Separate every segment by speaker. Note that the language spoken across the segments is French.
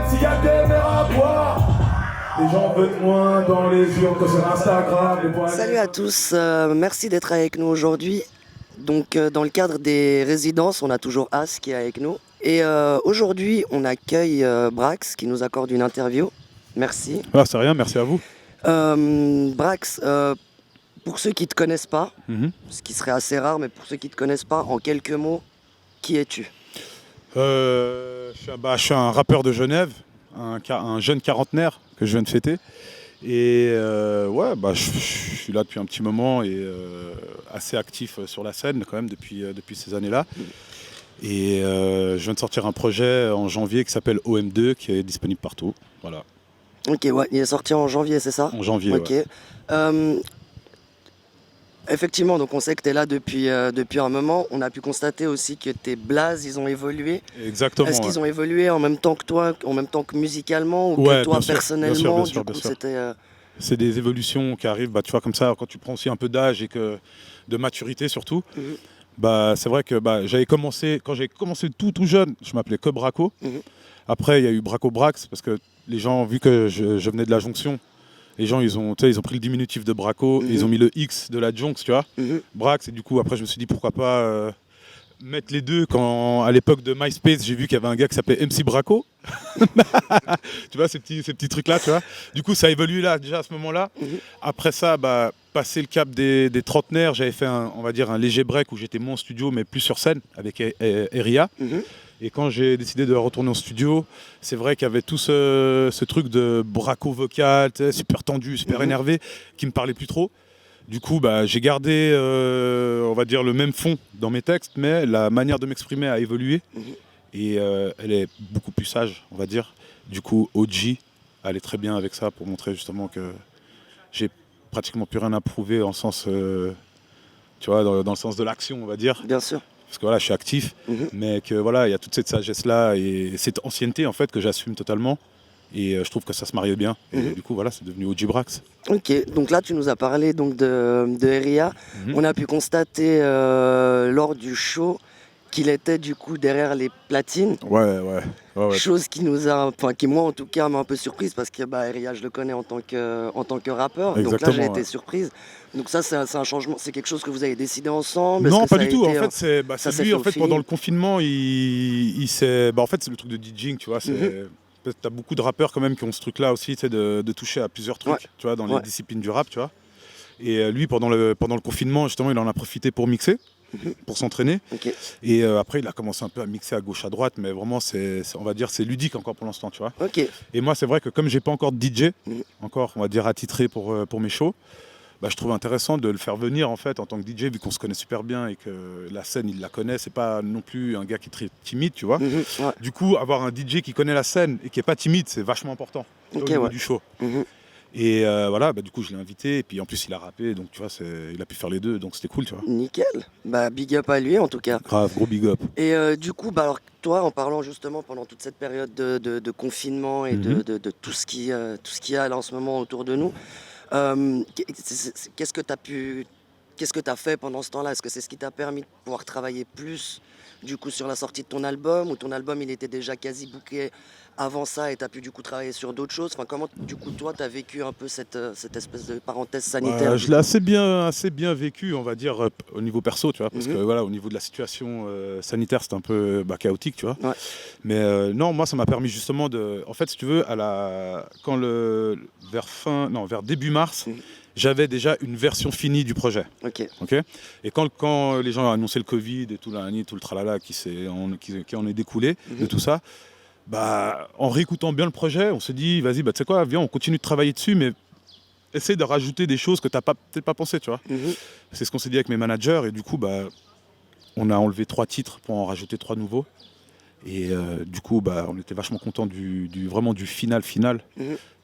Speaker 1: s'il y a des verres à boire. Les gens veulent moins dans les urnes que sur Instagram.
Speaker 2: Salut à tous, merci d'être avec nous aujourd'hui. Donc dans le cadre des résidences, on a toujours As qui est avec nous. Et aujourd'hui, on accueille Brax qui nous accorde une interview. Merci.
Speaker 3: Ah, c'est rien, merci à vous.
Speaker 2: Brax, pour ceux qui ne te connaissent pas, ce qui serait assez rare, mais pour ceux qui ne te connaissent pas, en quelques mots, qui es-tu?
Speaker 3: Je suis un rappeur de Genève, un jeune quarantenaire que je viens de fêter. Et je suis là depuis un petit moment et assez actif sur la scène quand même depuis ces années-là. Et je viens de sortir un projet en janvier qui s'appelle OM2 qui est disponible partout. Voilà.
Speaker 2: Ok, ouais, il est sorti en janvier, c'est ça?
Speaker 3: En janvier,
Speaker 2: ok.
Speaker 3: Ouais.
Speaker 2: Effectivement, donc on sait que tu es là depuis un moment. On a pu constater aussi que tes blazes, ils ont évolué.
Speaker 3: Exactement.
Speaker 2: Est-ce qu'ils ont évolué en même temps que toi, en même temps que musicalement, ou
Speaker 3: ouais,
Speaker 2: que toi
Speaker 3: bien sûr,
Speaker 2: personnellement?
Speaker 3: bien sûr.
Speaker 2: C'était.
Speaker 3: C'est des évolutions qui arrivent, tu vois, comme ça, quand tu prends aussi un peu d'âge et de maturité surtout. C'est vrai que j'avais commencé, quand j'ai commencé tout jeune, je m'appelais que Braco. Après, il y a eu Braco Brax, parce que les gens, vu que je venais de la jonction, les gens, ils ont pris le diminutif de Braco, et ils ont mis le X de la Jonx, tu vois, Brax. Et du coup, après, je me suis dit, pourquoi pas mettre les deux, quand à l'époque de MySpace, j'ai vu qu'il y avait un gars qui s'appelait MC Braco. Tu vois, ces petits trucs-là, tu vois. Du coup, ça a évolué là, déjà à ce moment-là. Après ça, passé le cap des trentenaires, j'avais fait on va dire un léger break où j'étais moins en studio, mais plus sur scène, avec Eria. Et quand j'ai décidé de retourner en studio, c'est vrai qu'il y avait tout ce truc de braco vocal, super tendu, super énervé, qui me parlait plus trop. Du coup, j'ai gardé, on va dire, le même fond dans mes textes, mais la manière de m'exprimer a évolué. Et elle est beaucoup plus sage, on va dire. Du coup, OG allait très bien avec ça pour montrer justement que j'ai pratiquement plus rien à prouver en sens, tu vois, dans le sens de l'action, on va dire.
Speaker 2: Bien sûr.
Speaker 3: Parce que voilà, je suis actif, mais que voilà, il y a toute cette sagesse-là et cette ancienneté en fait que j'assume totalement. Et je trouve que ça se mariait bien. Et du coup, voilà, c'est devenu OG Brax.
Speaker 2: Ok, donc là, tu nous as parlé donc de Eria. On a pu constater lors du show qu'il était du coup derrière les platines.
Speaker 3: Ouais.
Speaker 2: Chose qui nous a, enfin qui moi en tout cas m'a un peu surprise parce que Eria, je le connais en tant que rappeur.
Speaker 3: Exactement,
Speaker 2: donc là, j'ai été surprise. Donc ça, c'est un changement, c'est quelque chose que vous avez décidé ensemble?
Speaker 3: Non, pas du tout.
Speaker 2: Été,
Speaker 3: en fait, c'est lui, en fait, pendant le confinement, il s'est. En fait, c'est le truc de DJing, tu vois. T'as beaucoup de rappeurs quand même qui ont ce truc-là aussi, tu sais, de toucher à plusieurs trucs, tu vois, dans les disciplines du rap, tu vois. Et lui, pendant le confinement, justement, il en a profité pour mixer, pour s'entraîner. Et après, il a commencé un peu à mixer à gauche, à droite, mais vraiment, on va dire, c'est ludique encore pour l'instant, tu vois. Et moi, c'est vrai que comme j'ai pas encore de DJ, encore, on va dire, attitré pour mes shows, je trouve intéressant de le faire venir en fait en tant que DJ, vu qu'on se connaît super bien et que la scène il la connaît, c'est pas non plus un gars qui est très timide, tu vois. Du coup, avoir un DJ qui connaît la scène et qui est pas timide, c'est vachement important au niveau du show. Et voilà, du coup je l'ai invité et puis en plus il a rappé, donc tu vois, il a pu faire les deux, donc c'était cool, tu vois.
Speaker 2: Nickel, big up à lui en tout cas.
Speaker 3: Grave, gros big up.
Speaker 2: Et du coup, alors toi, en parlant justement pendant toute cette période de confinement et de tout ce qu'il y a là en ce moment autour de nous, qu'est-ce que tu as fait pendant ce temps-là? Est-ce que c'est ce qui t'a permis de pouvoir travailler plus du coup sur la sortie de ton album, ou ton album il était déjà quasi booké avant ça et tu as pu du coup travailler sur d'autres choses? Enfin, comment du coup toi tu as vécu un peu cette espèce de parenthèse sanitaire?
Speaker 3: Je l'ai assez bien vécu, on va dire, au niveau perso, tu vois, parce que voilà, au niveau de la situation sanitaire, c'était un peu chaotique, tu vois. Mais non, moi ça m'a permis justement de, en fait, si tu veux, vers début mars, j'avais déjà une version finie du projet. Et quand les gens ont annoncé le Covid et tout le tralala qui en est découlé de tout ça, en réécoutant bien le projet, on s'est dit, vas-y, tu sais quoi, viens, on continue de travailler dessus, mais essaye de rajouter des choses que tu n'as peut-être pas pensé, tu vois. C'est ce qu'on s'est dit avec mes managers, et du coup, on a enlevé 3 titres pour en rajouter 3 nouveaux. Et du coup, on était vachement contents vraiment du final.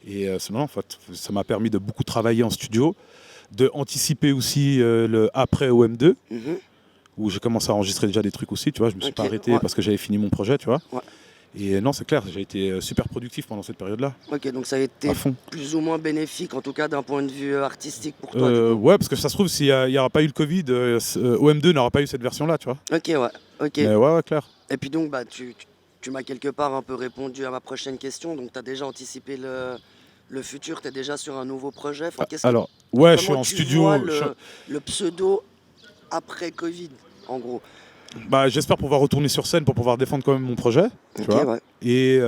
Speaker 3: Et en fait, ça m'a permis de beaucoup travailler en studio, de anticiper aussi le après OM2, où j'ai commencé à enregistrer déjà des trucs aussi, tu vois. Je me suis pas arrêté parce que j'avais fini mon projet, tu vois. Et non, c'est clair, j'ai été super productif pendant cette période-là.
Speaker 2: Donc ça a été plus ou moins bénéfique, en tout cas d'un point de vue artistique pour toi.
Speaker 3: Ouais, parce que ça se trouve, s'il n'y aura pas eu le Covid, OM2 n'aura pas eu cette version-là, tu vois.
Speaker 2: Ok.
Speaker 3: Mais ouais, clair.
Speaker 2: Et puis donc, tu tu m'as quelque part un peu répondu à ma prochaine question. Donc, tu as déjà anticipé le futur, tu es déjà sur un nouveau projet. Enfin,
Speaker 3: Alors, ouais, je suis
Speaker 2: comment
Speaker 3: en
Speaker 2: tu
Speaker 3: studio.
Speaker 2: vois le pseudo après Covid, en gros?
Speaker 3: Bah, j'espère pouvoir retourner sur scène pour pouvoir défendre quand même mon projet. Tu
Speaker 2: Ok,
Speaker 3: vois.
Speaker 2: ouais.
Speaker 3: Et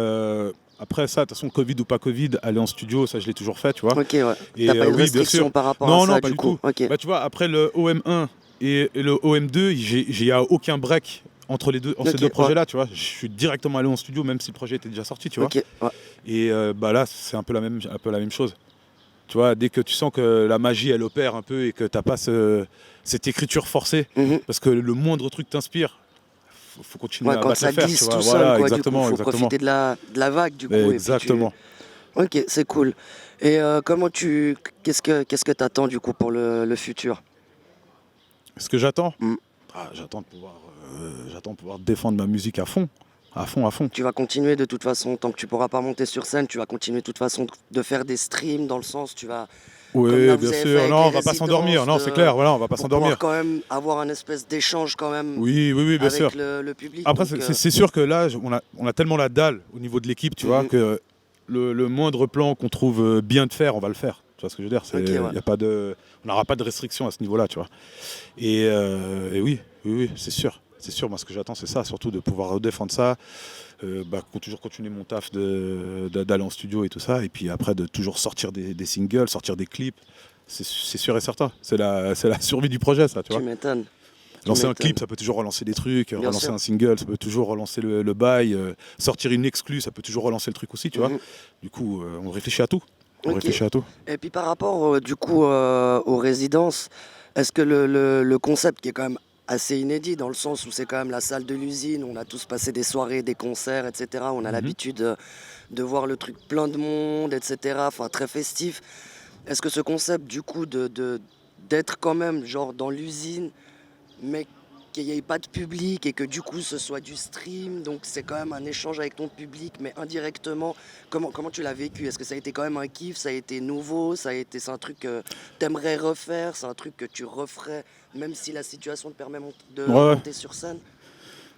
Speaker 3: après ça, de toute façon, Covid ou pas Covid, aller en studio, ça je l'ai toujours fait, tu vois.
Speaker 2: Ok, ouais.
Speaker 3: Et
Speaker 2: T'as pas eu de
Speaker 3: oui, bien
Speaker 2: restriction
Speaker 3: sûr.
Speaker 2: par rapport
Speaker 3: Non,
Speaker 2: à ça,
Speaker 3: non, pas
Speaker 2: du
Speaker 3: du
Speaker 2: coup.
Speaker 3: tout.
Speaker 2: Ok.
Speaker 3: Bah, tu vois, après le OM1 et le OM2, il n'y a aucun break entre les deux, entre ces
Speaker 2: Ok,
Speaker 3: deux projets-là, tu vois. Je suis directement allé en studio, même si le projet était déjà sorti, tu vois.
Speaker 2: Ok, ouais.
Speaker 3: Et bah là, c'est un peu la même chose. Tu vois, dès que tu sens que la magie, elle opère un peu et que tu n'as pas cette écriture forcée,
Speaker 2: Mhm.
Speaker 3: parce que le moindre truc t'inspire, faut continuer
Speaker 2: Ouais,
Speaker 3: à
Speaker 2: quand
Speaker 3: battre
Speaker 2: ça
Speaker 3: le fer, tu
Speaker 2: glisse
Speaker 3: vois.
Speaker 2: tout seul,
Speaker 3: Voilà,
Speaker 2: quoi, du coup,
Speaker 3: exactement,
Speaker 2: faut
Speaker 3: exactement.
Speaker 2: profiter de la vague, du coup.
Speaker 3: Exactement.
Speaker 2: Et puis Ok, c'est cool. Et qu'est-ce que t'attends, du coup, pour le futur?
Speaker 3: Ce que j'attends,
Speaker 2: Mm.
Speaker 3: j'attends de pouvoir défendre ma musique à fond, à fond, à fond.
Speaker 2: Tu vas continuer de toute façon, tant que tu pourras pas monter sur scène, tu vas continuer de toute façon de faire des streams, dans le sens, comme là
Speaker 3: Oui,
Speaker 2: vous
Speaker 3: bien
Speaker 2: avez fait
Speaker 3: sûr.
Speaker 2: avec
Speaker 3: Non,
Speaker 2: les
Speaker 3: on va pas s'endormir.
Speaker 2: résidences,
Speaker 3: Non, c'est clair. Voilà, on va pas
Speaker 2: pour pouvoir
Speaker 3: s'endormir.
Speaker 2: quand même avoir un espèce d'échange quand même
Speaker 3: Oui, oui, oui, bien sûr.
Speaker 2: avec le public.
Speaker 3: Après,
Speaker 2: Donc,
Speaker 3: c'est sûr que là, on a tellement la dalle au niveau de l'équipe, tu vois,
Speaker 2: Mhm.
Speaker 3: que le moindre plan qu'on trouve bien de faire, on va le faire. Tu vois ce que je veux dire?
Speaker 2: Ok, ouais.
Speaker 3: Y a pas de, on n'aura pas de restriction à ce niveau-là, tu vois. Et oui, oui, oui, c'est sûr. C'est sûr, moi ce que j'attends c'est ça, surtout de pouvoir défendre ça, toujours continuer mon taf d'aller en studio et tout ça, et puis après de toujours sortir des singles, sortir des clips, c'est sûr et certain. C'est la survie du projet ça, tu
Speaker 2: Tu
Speaker 3: vois.
Speaker 2: m'étonnes. Tu
Speaker 3: Lancer un
Speaker 2: m'étonnes.
Speaker 3: clip, ça peut toujours relancer des trucs,
Speaker 2: Bien
Speaker 3: relancer
Speaker 2: sûr.
Speaker 3: un single, ça peut toujours relancer le bail, sortir une exclue, ça peut toujours relancer le truc aussi, tu vois.
Speaker 2: Mhm.
Speaker 3: Du coup, on réfléchit à tout. On
Speaker 2: Ok.
Speaker 3: réfléchit à tout.
Speaker 2: Et puis par rapport du coup aux résidences, est-ce que le concept qui est quand même assez inédit dans le sens où c'est quand même la salle de l'usine, on a tous passé des soirées, des concerts, etc. On a
Speaker 3: Mhm.
Speaker 2: l'habitude de voir le truc plein de monde, etc. Enfin très festif. Est-ce que ce concept du coup d'être quand même genre dans l'usine, mais qu'il n'y ait pas de public et que du coup ce soit du stream, donc c'est quand même un échange avec ton public, mais indirectement, comment tu l'as vécu? Est-ce que ça a été quand même un kiff, ça a été nouveau, c'est un truc que t'aimerais refaire, c'est un truc que tu referais, même si la situation te permet de
Speaker 3: Ouais, ouais.
Speaker 2: monter sur scène?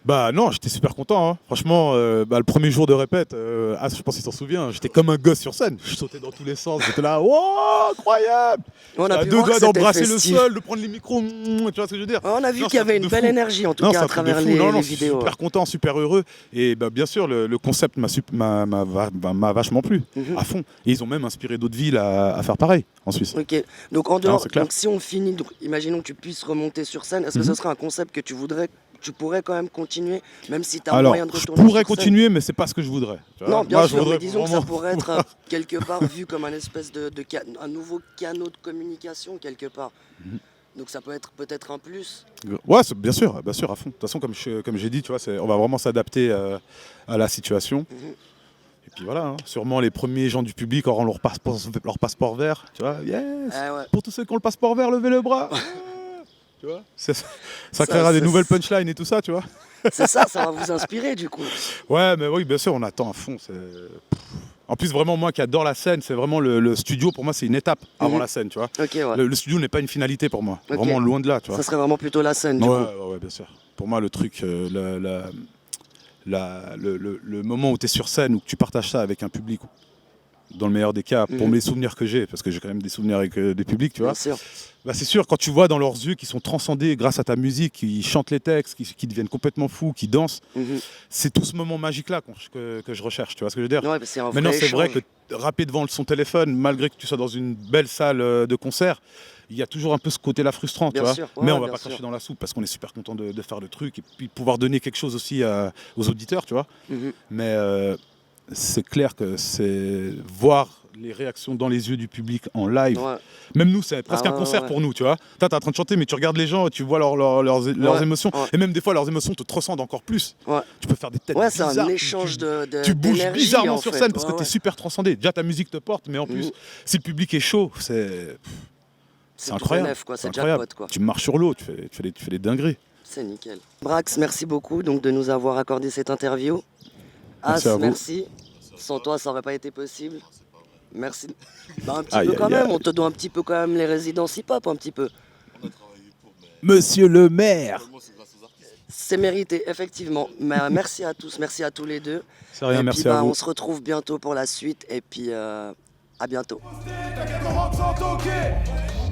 Speaker 3: Bah non, j'étais super content. Hein. Franchement, le premier jour de répète, je pense qu'il s'en souvient, j'étais comme un gosse sur scène. Je sautais dans tous les sens, j'étais là, wow, incroyable!
Speaker 2: On a
Speaker 3: À
Speaker 2: pu
Speaker 3: deux
Speaker 2: voir
Speaker 3: doigts
Speaker 2: que c'était
Speaker 3: d'embrasser le
Speaker 2: festif.
Speaker 3: sol, de prendre les micros, tu vois ce que je veux dire?
Speaker 2: On a vu
Speaker 3: Non,
Speaker 2: qu'il y
Speaker 3: c'est un
Speaker 2: avait
Speaker 3: truc
Speaker 2: une
Speaker 3: de
Speaker 2: belle
Speaker 3: fou.
Speaker 2: énergie, en tout
Speaker 3: Non,
Speaker 2: cas
Speaker 3: c'est
Speaker 2: à
Speaker 3: un truc de
Speaker 2: travers
Speaker 3: fou. Non,
Speaker 2: les
Speaker 3: je suis
Speaker 2: vidéos.
Speaker 3: super content, super heureux. Et bah, bien sûr, le concept m'a vachement plu,
Speaker 2: Mhm.
Speaker 3: à fond. Et ils ont même inspiré d'autres villes à faire pareil en Suisse.
Speaker 2: Ok, donc en dehors,
Speaker 3: c'est clair.
Speaker 2: donc si on finit, donc, imaginons que tu puisses remonter sur scène, est-ce que ce
Speaker 3: Mhm.
Speaker 2: serait un concept que tu pourrais quand même continuer, même si tu as
Speaker 3: Alors,
Speaker 2: moyen de
Speaker 3: je
Speaker 2: retourner
Speaker 3: pourrais
Speaker 2: sur scène?
Speaker 3: continuer, mais c'est pas ce que je voudrais. Tu vois.
Speaker 2: Non, bien
Speaker 3: Moi, je
Speaker 2: sûr,
Speaker 3: voudrais
Speaker 2: mais disons que ça
Speaker 3: vraiment
Speaker 2: pourrait être
Speaker 3: pouvoir-
Speaker 2: quelque part vu comme un espèce un nouveau canal de communication quelque part.
Speaker 3: Mhm.
Speaker 2: Donc ça peut être peut-être un plus.
Speaker 3: Ouais, bien sûr, à fond. De toute façon, comme j'ai dit, tu vois, on va vraiment s'adapter à la situation.
Speaker 2: Mhm.
Speaker 3: Et puis voilà, hein, sûrement les premiers gens du public auront leur passeport vert. Tu vois, yes.
Speaker 2: Eh ouais.
Speaker 3: Pour tous ceux qui ont le passeport vert, levez le bras. Ouais. Tu vois, ça
Speaker 2: Ça,
Speaker 3: créera des
Speaker 2: c'est-
Speaker 3: nouvelles punchlines et tout ça, tu vois.
Speaker 2: C'est ça, ça va vous inspirer du coup.
Speaker 3: Ouais, mais oui, bien sûr, on attend à fond. En plus, vraiment, moi qui adore la scène, c'est vraiment le studio, pour moi, c'est une étape avant
Speaker 2: Mhm.
Speaker 3: la scène, tu vois.
Speaker 2: Ok, ouais.
Speaker 3: Le studio n'est pas une finalité pour moi.
Speaker 2: Ok.
Speaker 3: Vraiment loin de là, tu vois.
Speaker 2: Ça serait vraiment plutôt la scène du
Speaker 3: Ouais,
Speaker 2: coup.
Speaker 3: ouais, ouais, bien sûr. Pour moi, le truc, le moment où tu es sur scène, où tu partages ça avec un public, dans le meilleur des cas, pour
Speaker 2: Mhm.
Speaker 3: mes souvenirs que j'ai, parce que j'ai quand même des souvenirs avec des publics, tu vois.
Speaker 2: Bien sûr.
Speaker 3: Bah, c'est sûr, quand tu vois dans leurs yeux qu'ils sont transcendés grâce à ta musique, qu'ils chantent les textes, qu'ils deviennent complètement fous, qu'ils dansent,
Speaker 2: Mhm.
Speaker 3: c'est tout ce moment magique-là que je recherche, tu vois ce que je veux dire.
Speaker 2: Ouais, c'est un
Speaker 3: Maintenant,
Speaker 2: vrai
Speaker 3: c'est vrai
Speaker 2: échange.
Speaker 3: que rapper devant son téléphone, malgré que tu sois dans une belle salle de concert, il y a toujours un peu ce côté-là frustrant,
Speaker 2: Bien
Speaker 3: tu vois.
Speaker 2: sûr, ouais,
Speaker 3: Mais on
Speaker 2: ouais,
Speaker 3: va
Speaker 2: bien
Speaker 3: pas
Speaker 2: sûr.
Speaker 3: cracher dans la soupe parce qu'on est super content de faire le truc et puis pouvoir donner quelque chose aussi aux auditeurs, tu vois.
Speaker 2: Mhm.
Speaker 3: Mais c'est clair que c'est voir les réactions dans les yeux du public en live.
Speaker 2: Ouais.
Speaker 3: Même nous, c'est presque
Speaker 2: Ah
Speaker 3: un
Speaker 2: ouais,
Speaker 3: concert
Speaker 2: ouais.
Speaker 3: pour nous, tu vois. T'es en train de chanter, mais tu regardes les gens et tu vois leurs
Speaker 2: Ouais,
Speaker 3: émotions.
Speaker 2: ouais.
Speaker 3: Et même des fois, leurs émotions te transcendent encore plus.
Speaker 2: Ouais.
Speaker 3: Tu peux faire des têtes
Speaker 2: Ouais, c'est
Speaker 3: bizarres.
Speaker 2: un échange
Speaker 3: Tu bouges
Speaker 2: d'énergie,
Speaker 3: bizarrement
Speaker 2: en
Speaker 3: sur
Speaker 2: fait.
Speaker 3: scène parce que
Speaker 2: Ouais,
Speaker 3: tu es
Speaker 2: ouais.
Speaker 3: super transcendé. Déjà, ta musique te porte, mais en plus,
Speaker 2: Mhm.
Speaker 3: si le public est chaud, c'est
Speaker 2: C'est tout
Speaker 3: incroyable.
Speaker 2: bénef, quoi.
Speaker 3: C'est
Speaker 2: C'est
Speaker 3: incroyable.
Speaker 2: jackpot, quoi.
Speaker 3: Tu marches sur l'eau, tu fais des dingueries.
Speaker 2: C'est nickel. Brax, merci beaucoup donc, de nous avoir accordé cette interview.
Speaker 3: Merci à
Speaker 2: As,
Speaker 3: vous.
Speaker 2: merci. Sans toi, ça aurait pas été possible. Merci. Bah, un petit
Speaker 3: Aïe,
Speaker 2: peu
Speaker 3: aïe,
Speaker 2: quand même,
Speaker 3: aïe.
Speaker 2: on te doit un petit peu quand même les résidences hip-hop, un petit peu.
Speaker 3: Monsieur le maire.
Speaker 2: C'est mérité, effectivement. Mais, merci à tous, merci à tous les deux.
Speaker 3: C'est rien,
Speaker 2: et
Speaker 3: merci
Speaker 2: puis,
Speaker 3: à vous.
Speaker 2: on se retrouve bientôt pour la suite. Et puis, à bientôt.
Speaker 1: T'inquiète, on rentre sans toquer.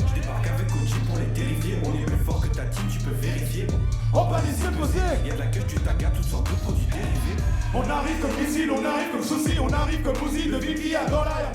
Speaker 4: Je débarque avec Gucci pour les dériver. On est plus fort que ta team, tu peux vérifier.
Speaker 1: On va les yeux posés.
Speaker 4: Y'a de la queue, tu t'agaces, toutes sortes de produits dérivés.
Speaker 1: On arrive comme missile, on arrive comme souci, on arrive comme Uzi, de Vivi à dans l'air.